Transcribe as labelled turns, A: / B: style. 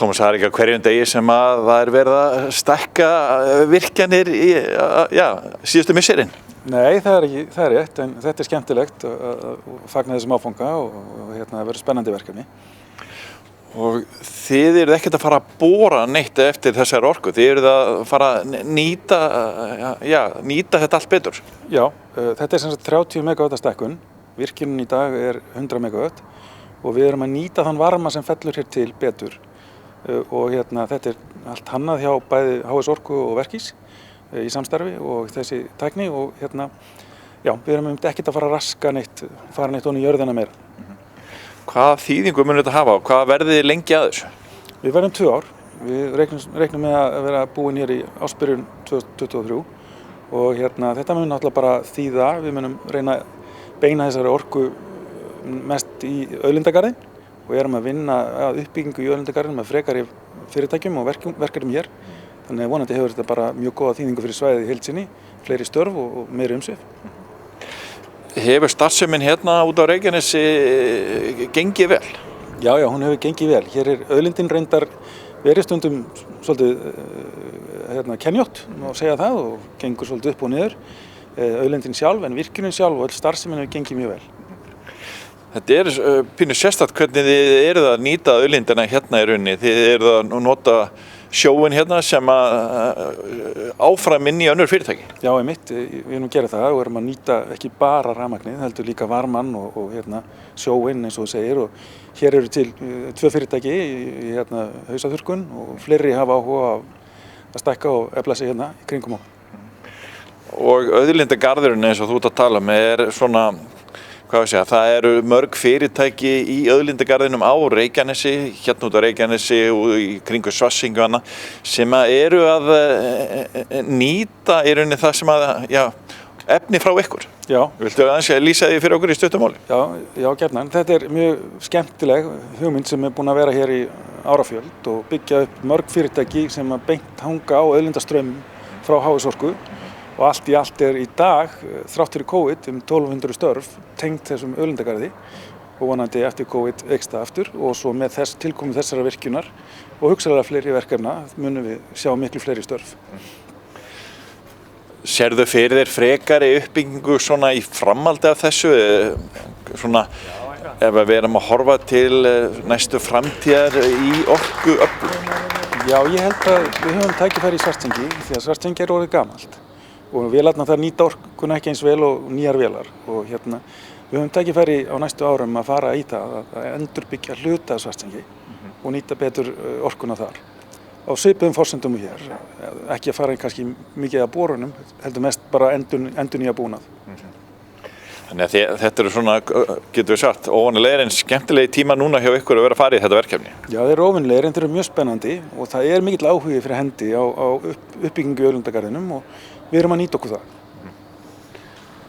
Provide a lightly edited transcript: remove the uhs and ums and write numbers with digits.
A: Tómas, það ekki á hverjum degi sem að það verið að stækka virkjanir í síðustu misserin.
B: Nei, það er rétt, en þetta skemmtilegt að fagna þessum áfanga og það verður spennandi verkefni.
A: Og þið eruð ekkert að fara að bora neitt eftir þessari orku, þið eruð að fara að nýta þetta allt betur.
B: Já, þetta sem sagt 30 megawatt stækkun, virkjunin í dag er 100 megawatt og við erum að nýta þann varma sem fellur hér til betur. Og þetta er allt hannað hjá bæði HS Orku og Verkís í samstarfi og þessi tækni og við erum ekkert að fara að raska neitt, fara neitt ofan í jörðina meira.
A: Hvaða þýðingu mun þetta hafa og hvað verðið þið lengi að þessu?
B: Við verðum 2 ár. Við reiknum með að vera búin hér í ársbyrjun 2023 og þetta mun náttúrulega bara þýða, við munum reyna að beina þessari orku mest í auðlindagarðinn og erum að vinna að uppbyggingu í auðlindagarðinum með frekari fyrirtækjum og verkefnum hér. Þannig að vonandi hefur þetta bara mjög góða þýðingu fyrir svæðið í heild sinni, fleiri störf og meiri umsvif.
A: Hefur starfsemin hérna út á Reykjanesi gengið vel?
B: Já, hún hefur gengið vel. Hér er auðlindin reyndar verið stundum svolítið kenjótt, má segja það, og gengur svolítið upp og niður. Auðlindin sjálf, en virkjunin sjálf og öll starfsemin hefur gengið mjög vel.
A: Þetta er pínu sérstakt hvernig þið eruð að nýta auðlindina hérna í rauninni. Þið eruð að nota sjóin hérna sem áfram inn í önnur fyrirtæki.
B: Já, einmitt, við erum að gera það og erum að nýta ekki bara rafmagnið, heldur líka varmann og sjóin eins og þú segir. Og hér eru til 2 fyrirtæki í hausaþurrkun og fleiri hafa áhuga að stækka og efla sig hérna í kringum okkur.
A: Og auðlindagarðurinn eins og þú ert að tala með er svona, það eru mörg fyrirtæki í auðlindagarðinum á Reykjanesi, hérna út á Reykjanesi og í kringu Svartsengi og annað, sem eru að nýta í rauninni það sem efni frá ykkur.
B: Já.
A: Viltu aðeins lýsa því fyrir okkur í stuttumáli?
B: Já, gjarnan. Þetta er mjög skemmtileg hugmynd sem er búin að vera hér í árafjöld og byggja upp mörg fyrirtæki sem að beint hanga á auðlindastraum frá HS Orku. Og allt í allt er í dag, þrátt fyrir COVID, 1200 störf tengt þessum auðlindagarði og vonandi eftir COVID eykst það aftur og svo með tilkomu þessara virkjunar og hugsanlega fleiri verkefna munum við sjá miklu fleiri störf.
A: Sérðu fyrir þér frekari uppbyggingu svona í framhaldi af þessu? Svona, ef við erum að horfa til næstu framtíðar í orkuöflun?
B: Já, ég held að við höfum tækifæri í Svartsengi því að Svartsengi er orðið gamalt. Og vélarnar þar nýta orkuna ekki eins vel og nýjar vélar og við höfum tækifæri á næstu árum að fara í það að endurbyggja hluta af Svartsengi og nýta betur orkuna þar. Á svipuðum forsendum hér, ekki að fara kannski mikið að borunum, heldur mest bara endurnýja búnað.
A: Þannig að þetta eru svona, getur við sagt, óvanlegir en skemmtilegi tíma núna hjá ykkur að vera að fara í þetta verkefni.
B: Já, þeir eru óvanlegir en þeir eru mjög spennandi og það er mikill áhugi fyrir hendi á uppbyggingu í auðlindagarðinum og við erum að nýta okkur það.